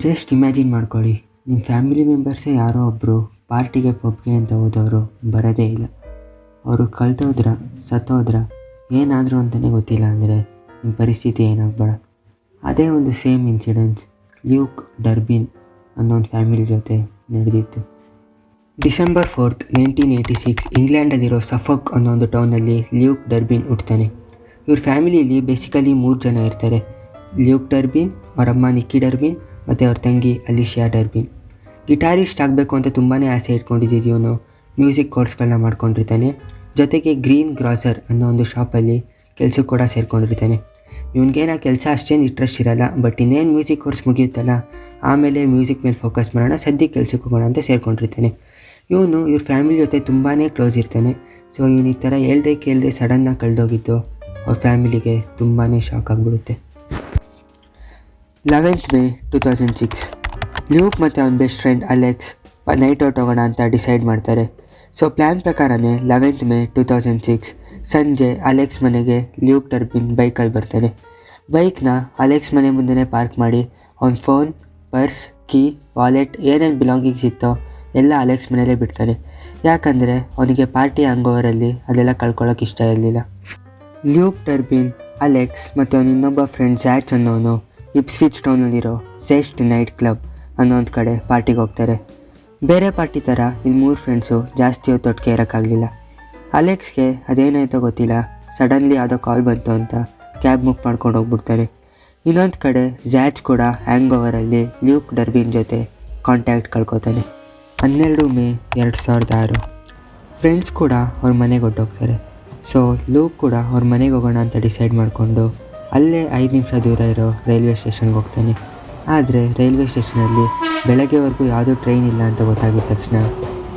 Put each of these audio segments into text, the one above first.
Just imagine ಮಾಡ್ಕೊಳ್ಳಿ, ನಿಮ್ಮ family ಮೆಂಬರ್ಸೇ ಯಾರೋ ಒಬ್ಬರು ಪಾರ್ಟಿಗೆ ಪಬ್ಗೆ ಅಂತ ಹೋದವರು ಬರೋದೇ ಇಲ್ಲ. ಅವರು ಕಳ್ದೋದ್ರ, ಸತ್ತೋದ್ರ, ಏನಾದರೂ ಅಂತಲೇ ಗೊತ್ತಿಲ್ಲ ಅಂದರೆ ನಿಮ್ಮ ಪರಿಸ್ಥಿತಿ ಏನಾಗಬೇಡ. ಅದೇ ಒಂದು ಸೇಮ್ ಇನ್ಸಿಡೆನ್ಸ್ ಲ್ಯೂಕ್ ಡರ್ಬಿನ್ ಅನ್ನೋ ಒಂದು ಫ್ಯಾಮಿಲಿ ಜೊತೆ ನಡೆದಿತ್ತು. ಡಿಸೆಂಬರ್ 4th 1986 ಇಂಗ್ಲೆಂಡಲ್ಲಿರೋ ಸಫೋಕ್ ಅನ್ನೋ ಒಂದು ಟೌನಲ್ಲಿ ಲ್ಯೂಕ್ ಡರ್ಬಿನ್ ಹುಟ್ತಾನೆ. ಇವ್ರ ಫ್ಯಾಮಿಲಿಯಲ್ಲಿ ಬೇಸಿಕಲಿ 3 ಜನ ಇರ್ತಾರೆ. ಲ್ಯೂಕ್ ಡರ್ಬಿನ್, ಅವರಮ್ಮ ನಿಕ್ಕಿ ಡರ್ಬಿನ್ ಮತ್ತು ಅವ್ರ ತಂಗಿ ಅಲಿಶಿಯಾ ಡರ್ಬಿನ್. ಗಿಟಾರಿಸ್ಟ್ ಆಗಬೇಕು ಅಂತ ತುಂಬಾ ಆಸೆ ಇಟ್ಕೊಂಡಿದ್ದು ಇವನು ಮ್ಯೂಸಿಕ್ ಕೋರ್ಸ್ಗಳನ್ನ ಮಾಡ್ಕೊಂಡಿರ್ತಾನೆ. ಜೊತೆಗೆ ಗ್ರೀನ್ ಗ್ರಾಸರ್ ಅನ್ನೋ ಒಂದು ಶಾಪಲ್ಲಿ ಕೆಲಸಕ್ಕೆ ಕೂಡ ಸೇರ್ಕೊಂಡಿರ್ತಾನೆ. ಇವನಿಗೇನು ಆ ಕೆಲಸ ಅಷ್ಟೇನು ಇಂಟ್ರೆಸ್ಟ್ ಇರಲ್ಲ, ಬಟ್ ಇನ್ನೇನು ಮ್ಯೂಸಿಕ್ ಕೋರ್ಸ್ ಮುಗಿಯುತ್ತಲ್ಲ ಆಮೇಲೆ ಮ್ಯೂಸಿಕ್ ಮೇಲೆ ಫೋಕಸ್ ಮಾಡೋಣ, ಸದ್ಯಕ್ಕೆ ಕೆಲಸಕ್ಕೆ ಹೋಗೋಣ ಅಂತ ಸೇರ್ಕೊಂಡಿರ್ತಾನೆ. ಇವನು ಇವ್ರ ಫ್ಯಾಮಿಲಿ ಜೊತೆ ತುಂಬಾ ಕ್ಲೋಸ್ ಇರ್ತಾನೆ. ಸೊ ಇವನು ಈ ಥರ ಹೇಳ್ದೆ ಕೇಳದೆ ಸಡನ್ನಾಗಿ ಕಳೆದೋಗಿದ್ದು ಅವ್ರ ಫ್ಯಾಮಿಲಿಗೆ ತುಂಬಾ ಶಾಕ್ ಆಗಿಬಿಡುತ್ತೆ. 11th May 2006 ಲ್ಯೂಕ್ ಮತ್ತು ಅವನ best friend Alex night out ಹೋಗೋಣ ಅಂತ ಡಿಸೈಡ್ ಮಾಡ್ತಾರೆ. ಸೊ ಪ್ಲ್ಯಾನ್ ಪ್ರಕಾರನೇ 11th May 2006 ಸಂಜೆ ಅಲೆಕ್ಸ್ ಮನೆಗೆ ಲ್ಯೂಕ್ ಡರ್ಬಿನ್ ಬೈಕಲ್ಲಿ ಬರ್ತಾನೆ. ಬೈಕ್ನ ಅಲೆಕ್ಸ್ ಮನೆ ಮುಂದೆನೇ ಪಾರ್ಕ್ ಮಾಡಿ ಅವನ ಫೋನ್, ಪರ್ಸ್, ಕೀ, ವಾಲೆಟ್ ಏನೇನು ಬಿಲಾಂಗಿಂಗ್ಸ್ ಇತ್ತೋ ಎಲ್ಲ ಅಲೆಕ್ಸ್ ಮನೇಲೇ ಬಿಡ್ತಾನೆ. ಯಾಕಂದರೆ ಅವನಿಗೆ ಪಾರ್ಟಿ ಹ್ಯಾಂಗೋವರಲ್ಲಿ ಅದೆಲ್ಲ ಕಳ್ಕೊಳ್ಳೋಕೆ ಇಷ್ಟ ಇರಲಿಲ್ಲ. ಲ್ಯೂಕ್ ಡರ್ಬಿನ್, ಅಲೆಕ್ಸ್ ಮತ್ತು ಅವನ ಇನ್ನೊಬ್ಬ ಫ್ರೆಂಡ್ ಜ್ಯಾಚ್ ಅನ್ನೋನು ಇಪ್ಸ್ವಿಚ್ ಟೌನಲ್ಲಿರೋ ಝೆಸ್ಟ್ ನೈಟ್ ಕ್ಲಬ್ ಅನ್ನೋ ಒಂದು ಕಡೆ ಪಾರ್ಟಿಗೆ ಹೋಗ್ತಾರೆ. ಬೇರೆ ಪಾರ್ಟಿ ಥರ ಇಲ್ಲಿ 3 ಫ್ರೆಂಡ್ಸು ಜಾಸ್ತಿ ಹೊತ್ತೊಟ್ಟಿಗೆ ಇರೋಕ್ಕಾಗಲಿಲ್ಲ. ಅಲೆಕ್ಸ್ಗೆ ಅದೇನಾಯ್ತೋ ಗೊತ್ತಿಲ್ಲ, ಸಡನ್ಲಿ ಯಾವುದೋ ಕಾಲ್ ಬಂತು ಅಂತ ಕ್ಯಾಬ್ ಬುಕ್ ಮಾಡ್ಕೊಂಡು ಹೋಗ್ಬಿಡ್ತಾರೆ. ಇನ್ನೊಂದು ಕಡೆ ಜ್ಯಾಚ್ ಕೂಡ ಹ್ಯಾಂಗ್ ಓವರಲ್ಲಿ ಲ್ಯೂಕ್ ಡರ್ಬಿನ್ ಜೊತೆ ಕಾಂಟ್ಯಾಕ್ಟ್ ಕಳ್ಕೊತಾನೆ. 12 May 2006 ಫ್ರೆಂಡ್ಸ್ ಕೂಡ ಅವ್ರ ಮನೆಗೆ ಹೊರಟೋಗ್ತಾರೆ. ಸೊ ಲೂಕ್ ಕೂಡ ಅವ್ರ ಮನೆಗೆ ಹೋಗೋಣ ಅಂತ ಡಿಸೈಡ್ ಮಾಡಿಕೊಂಡು ಅಲ್ಲೇ 5 ನಿಮಿಷ ದೂರ ಇರೋ ರೈಲ್ವೆ ಸ್ಟೇಷನ್ಗೆ ಹೋಗ್ತಾನೆ. ಆದರೆ ರೈಲ್ವೆ ಸ್ಟೇಷನಲ್ಲಿ ಬೆಳಗ್ಗೆವರೆಗೂ ಯಾವುದೂ ಟ್ರೈನ್ ಇಲ್ಲ ಅಂತ ಗೊತ್ತಾಗಿದ ತಕ್ಷಣ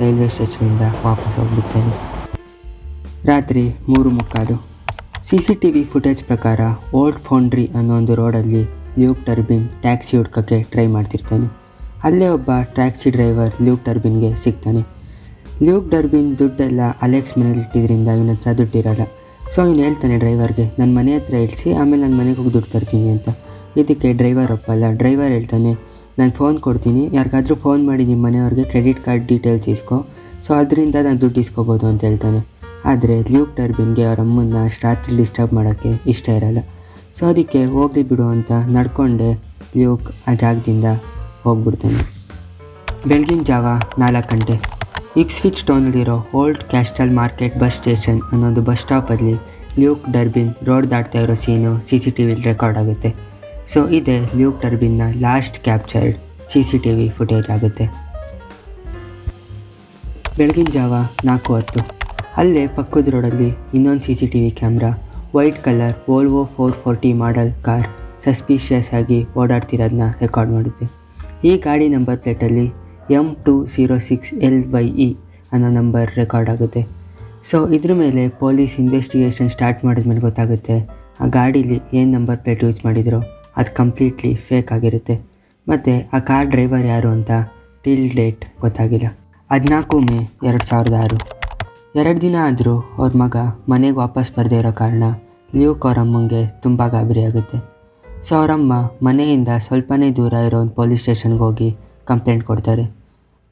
ರೈಲ್ವೆ ಸ್ಟೇಷನಿಂದ ವಾಪಸ್ ಹೋಗ್ಬಿಡ್ತಾನೆ. ರಾತ್ರಿ 3:15 CCTV ಫುಟೇಜ್ ಪ್ರಕಾರ ಓಲ್ಡ್ ಫೌಂಡ್ರಿ ಅನ್ನೋ ಒಂದು ರೋಡಲ್ಲಿ ಲ್ಯೂಕ್ ಡರ್ಬಿನ್ ಟ್ಯಾಕ್ಸಿ ಹುಡ್ಕೋಕ್ಕೆ ಟ್ರೈ ಮಾಡ್ತಿರ್ತಾನೆ. ಅಲ್ಲೇ ಒಬ್ಬ ಟ್ಯಾಕ್ಸಿ ಡ್ರೈವರ್ ಲ್ಯೂಕ್ ಡರ್ಬಿನ್ಗೆ ಸಿಗ್ತಾನೆ. ಲ್ಯೂಕ್ ಡರ್ಬಿನ್ ದುಡ್ಡೆಲ್ಲ ಅಲೆಕ್ಸ್ ಮನೇಲಿ ಇಟ್ಟಿದ್ರಿಂದ ಇವನ ಹತ್ರ ದುಡ್ಡಿರಲ್ಲ. ಸೊ ಇವನು ಹೇಳ್ತಾನೆ ಡ್ರೈವರ್ಗೆ, ನನ್ನ ಮನೆ ಹತ್ರ ಇಳಿಸಿ ಆಮೇಲೆ ನನ್ನ ಮನೆಗೆ ಹೋಗಿ ದುಡ್ಡು ತರ್ತೀನಿ ಅಂತ. ಇದಕ್ಕೆ ಡ್ರೈವರ್ ಒಪ್ಪಲ್ಲ. ಡ್ರೈವರ್ ಹೇಳ್ತಾನೆ, ನಾನು ಫೋನ್ ಕೊಡ್ತೀನಿ, ಯಾರಿಗಾದ್ರೂ ಫೋನ್ ಮಾಡಿ ನಿಮ್ಮ ಮನೆಯವ್ರಿಗೆ ಕ್ರೆಡಿಟ್ ಕಾರ್ಡ್ ಡೀಟೇಲ್ಸ್ ಇಸ್ಕೊ, ಸೊ ಅದರಿಂದ ನಾನು ದುಡ್ಡು ಇಸ್ಕೋಬೋದು ಅಂತ ಹೇಳ್ತಾನೆ. ಆದರೆ ಲ್ಯೂಕ್ ಡರ್ಬಿನ್ಗೆ ಅವ್ರ ಅಮ್ಮನ್ನ ರಾತ್ರಿ ಡಿಸ್ಟರ್ಬ್ ಮಾಡೋಕ್ಕೆ ಇಷ್ಟ ಇರಲ್ಲ. ಸೊ ಅದಕ್ಕೆ ಹೋಗಲಿ ಬಿಡು ಅಂತ ನಡ್ಕೊಂಡೆ ಲ್ಯೂಕ್ ಆ ಜಾಗದಿಂದ ಹೋಗ್ಬಿಡ್ತಾನೆ. ಬೆಳಗಿನ ಜಾವ 4 ಗಂಟೆ ಇಪ್ಸ್ವಿಚ್ ಟೌನಲ್ಲಿರೋ old castle market bus station ಅನ್ನೋದು ಬಸ್ ಸ್ಟಾಪಲ್ಲಿ ಲ್ಯೂಕ್ ಡರ್ಬಿನ್ ರೋಡ್ ದಾಟ್ತಾ ಇರೋ ಸೀನು CCTVಲಿ ರೆಕಾರ್ಡ್ ಆಗುತ್ತೆ. ಸೊ ಇದೇ ಲ್ಯೂಕ್ ಡರ್ಬಿನ್ನ ಲಾಸ್ಟ್ ಕ್ಯಾಪ್ಚರ್ಡ್ CCTV ಫುಟೇಜ್ ಆಗುತ್ತೆ. ಬೆಳಗಿನ ಜಾವ 4:10 ಅಲ್ಲೇ ಪಕ್ಕದ ರೋಡಲ್ಲಿ ಇನ್ನೊಂದು CCTV camera white colour Volvo 440 model car suspicious ಆಗಿ ಓಡಾಡ್ತಿರೋದನ್ನ ರೆಕಾರ್ಡ್ ಮಾಡುತ್ತೆ. ಈ ಗಾಡಿ ನಂಬರ್ ಪ್ಲೇಟಲ್ಲಿ M206LYE ಅನ್ನೋ ನಂಬರ್ ರೆಕಾರ್ಡ್ ಆಗುತ್ತೆ. ಸೊ ಇದ್ರ ಮೇಲೆ ಪೊಲೀಸ್ ಇನ್ವೆಸ್ಟಿಗೇಷನ್ ಸ್ಟಾರ್ಟ್ ಮಾಡಿದ್ಮೇಲೆ ಗೊತ್ತಾಗುತ್ತೆ ಆ ಗಾಡೀಲಿ ಏನು ನಂಬರ್ ಪ್ಲೇಟ್ ಯೂಸ್ ಮಾಡಿದ್ರು ಅದು ಕಂಪ್ಲೀಟ್ಲಿ ಫೇಕ್ ಆಗಿರುತ್ತೆ. ಮತ್ತು ಆ ಕಾರ್ ಡ್ರೈವರ್ ಯಾರು ಅಂತ ಟಿಲ್ ಡೇಟ್ ಗೊತ್ತಾಗಿಲ್ಲ. 14 May 2006 2 ದಿನ ಆದರೂ ಅವ್ರ ಮಗ ಮನೆಗೆ ವಾಪಸ್ ಬರದೇ ಇರೋ ಕಾರಣ ಲ್ಯೂಕ್ ಅವ್ರ ಅಮ್ಮಂಗೆ ತುಂಬ ಗಾಬರಿ ಆಗುತ್ತೆ. ಸೊ ಅವರಮ್ಮ ಮನೆಯಿಂದ ಸ್ವಲ್ಪನೇ ದೂರ ಇರೋ ಒಂದು ಪೊಲೀಸ್ ಸ್ಟೇಷನ್ಗೆ ಹೋಗಿ ಕಂಪ್ಲೇಂಟ್ ಕೊಡ್ತಾರೆ.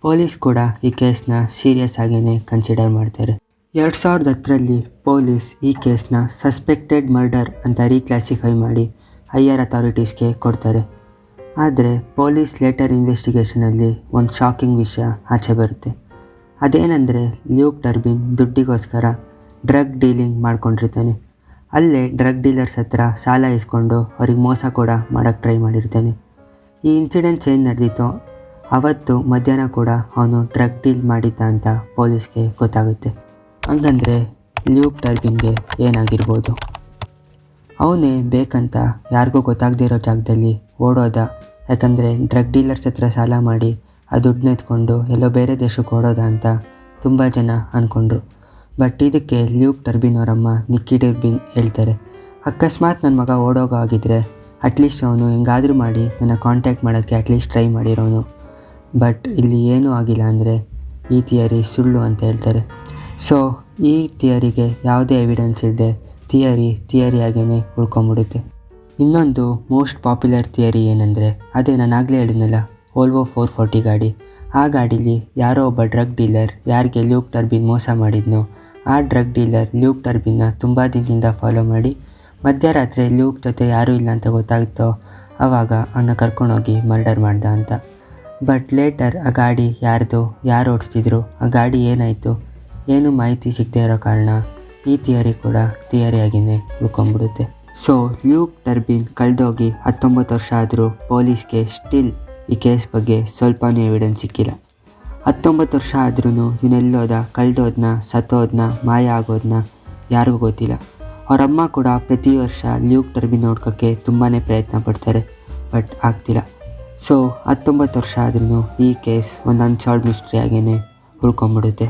ಪೊಲೀಸ್ ಕೂಡ ಈ ಕೇಸ್ನ ಸೀರಿಯಸ್ ಆಗೇ ಕನ್ಸಿಡರ್ ಮಾಡ್ತಾರೆ. 2010ರಲ್ಲಿ ಪೊಲೀಸ್ ಈ ಕೇಸ್ನ ಸಸ್ಪೆಕ್ಟೆಡ್ ಮರ್ಡರ್ ಅಂತ ರೀಕ್ಲಾಸಿಫೈ ಮಾಡಿ ಹೈಯರ್ ಅಥಾರಿಟೀಸ್ಗೆ ಕೊಡ್ತಾರೆ. ಆದರೆ ಪೊಲೀಸ್ ಲೇಟರ್ ಇನ್ವೆಸ್ಟಿಗೇಷನಲ್ಲಿ ಒಂದು ಶಾಕಿಂಗ್ ವಿಷಯ ಆಚೆ ಬರುತ್ತೆ. ಅದೇನೆಂದರೆ ಲ್ಯೂಕ್ ಡರ್ಬಿನ್ ದುಡ್ಡಿಗೋಸ್ಕರ ಡ್ರಗ್ ಡೀಲಿಂಗ್ ಮಾಡ್ಕೊಂಡಿರ್ತಾನೆ. ಅಲ್ಲೇ ಡ್ರಗ್ ಡೀಲರ್ಸ್ ಹತ್ರ ಸಾಲ ಇಸ್ಕೊಂಡು ಅವ್ರಿಗೆ ಮೋಸ ಕೂಡ ಮಾಡೋಕ್ಕೆ ಟ್ರೈ ಮಾಡಿರ್ತಾನೆ. ಈ ಇನ್ಸಿಡೆಂಟ್ಸ್ ಏನು ನಡೆದಿತ್ತೋ ಅವತ್ತು ಮಧ್ಯಾಹ್ನ ಕೂಡ ಅವನು ಡ್ರಗ್ ಡೀಲ್ ಮಾಡಿದ್ದ ಅಂತ ಪೊಲೀಸ್ಗೆ ಗೊತ್ತಾಗುತ್ತೆ. ಹಂಗಂದರೆ ಲ್ಯೂಕ್ ಡರ್ಬಿನ್ಗೆ ಏನಾಗಿರ್ಬೋದು? ಅವನೇ ಬೇಕಂತ ಯಾರಿಗೂ ಗೊತ್ತಾಗದೇ ಇರೋ ಜಾಗದಲ್ಲಿ ಓಡೋದ. ಯಾಕಂದರೆ ಡ್ರಗ್ ಡೀಲರ್ಸ್ ಹತ್ರ ಸಾಲ ಮಾಡಿ ಆ ದುಡ್ಡನ್ನ ಎತ್ಕೊಂಡು ಎಲ್ಲೋ ಬೇರೆ ದೇಶಕ್ಕೆ ಓಡೋದ ಅಂತ ತುಂಬ ಜನ ಅಂದ್ಕೊಂಡ್ರು. ಬಟ್ ಇದಕ್ಕೆ ಲ್ಯೂಕ್ ಡರ್ಬಿನ್ ಅವರಮ್ಮ ನಿಕ್ಕಿ ಡರ್ಬಿನ್ ಹೇಳ್ತಾರೆ, ಅಕಸ್ಮಾತ್ ನನ್ನ ಮಗ ಓಡೋಗೋ ಆಗಿದ್ದರೆ ಅಟ್ಲೀಸ್ಟ್ ಅವನು ಹೆಂಗಾದರೂ ಮಾಡಿ ನನ್ನ ಕಾಂಟ್ಯಾಕ್ಟ್ ಮಾಡೋಕ್ಕೆ ಅಟ್ಲೀಸ್ಟ್ ಟ್ರೈ ಮಾಡಿರೋನು. ಬಟ್ ಇಲ್ಲಿ ಏನೂ ಆಗಿಲ್ಲ ಅಂದರೆ ಈ ಥಿಯರಿ ಸುಳ್ಳು ಅಂತ ಹೇಳ್ತಾರೆ. ಸೊ ಈ ಥಿಯರಿಗೆ ಯಾವುದೇ ಎವಿಡೆನ್ಸ್ ಇಲ್ಲದೆ ಥಿಯರಿಯಾಗೇ ಉಳ್ಕೊಂಬಿಡುತ್ತೆ. ಇನ್ನೊಂದು ಮೋಸ್ಟ್ ಪಾಪ್ಯುಲರ್ ಥಿಯರಿ ಏನಂದರೆ ಅದೇ ನಾನು ಆಗಲೇ ಹೇಳಿದ್ನಲ್ಲ, ವೋಲ್ವೋ 440 ಗಾಡಿ. ಆ ಗಾಡೀಲಿ ಯಾರೋ ಒಬ್ಬ ಡ್ರಗ್ ಡೀಲರ್ ಯಾರಿಗೆ ಲ್ಯೂಕ್ ಟರ್ಬಿನ್ ಮೋಸ ಮಾಡಿದ್ನೋ ಆ ಡ್ರಗ್ ಡೀಲರ್ ಲ್ಯೂಕ್ ಟರ್ಬಿನ್ನ ತುಂಬ ದಿನದಿಂದ ಫಾಲೋ ಮಾಡಿ ಮಧ್ಯರಾತ್ರಿ ಲ್ಯೂಕ್ ಜೊತೆ ಯಾರೂ ಇಲ್ಲ ಅಂತ ಗೊತ್ತಾಗುತ್ತೋ ಆವಾಗ ಅವನ್ನ ಕರ್ಕೊಂಡೋಗಿ ಮರ್ಡರ್ ಮಾಡ್ದ ಅಂತ. ಬಟ್ ಲೇಟರ್ ಆ ಗಾಡಿ ಯಾರ್ದು, ಯಾರು ಓಡಿಸ್ತಿದ್ರು, ಆ ಗಾಡಿ ಏನಾಯಿತು, ಏನೂ ಮಾಹಿತಿ ಸಿಗದೇ ಇರೋ ಕಾರಣ ಈ ಥಿಯರಿ ಕೂಡ ಥಿಯರಿಯಾಗಿಯೇ ಉಳ್ಕೊಂಡ್ಬಿಡುತ್ತೆ. ಸೊ ಲ್ಯೂಕ್ ಟರ್ಬಿನ್ ಕಳೆದೋಗಿ 19 ವರ್ಷ ಆದರೂ ಪೊಲೀಸ್ಗೆ ಸ್ಟಿಲ್ ಈ ಕೇಸ್ ಬಗ್ಗೆ ಸ್ವಲ್ಪನೂ ಎವಿಡೆನ್ಸ್ ಸಿಕ್ಕಿಲ್ಲ. 19 ವರ್ಷ ಆದ್ರೂ ಇವನೆಲ್ಲೋದ, ಕಳೆದೋದ್ನ, ಸತ್ತೋದ್ನ, ಮಾಯ ಆಗೋದನ್ನ ಯಾರಿಗೂ ಗೊತ್ತಿಲ್ಲ. ಅವರಮ್ಮ ಕೂಡ ಪ್ರತಿ ವರ್ಷ ಲ್ಯೂಕ್ ಟರ್ಬಿನ್ ನೋಡ್ಕೋಕ್ಕೆ ತುಂಬಾ ಪ್ರಯತ್ನ ಪಡ್ತಾರೆ, ಬಟ್ ಆಗ್ತಿಲ್ಲ. ಸೊ 19 ವರ್ಷ ಆದ್ರೂ ಈ ಕೇಸ್ ಒಂದು ಅನ್ಸಾಲ್ವ್ಡ್ ಮಿಸ್ಟ್ರಿ ಆಗೇ ಉಳ್ಕೊಂಬಿಡುತ್ತೆ.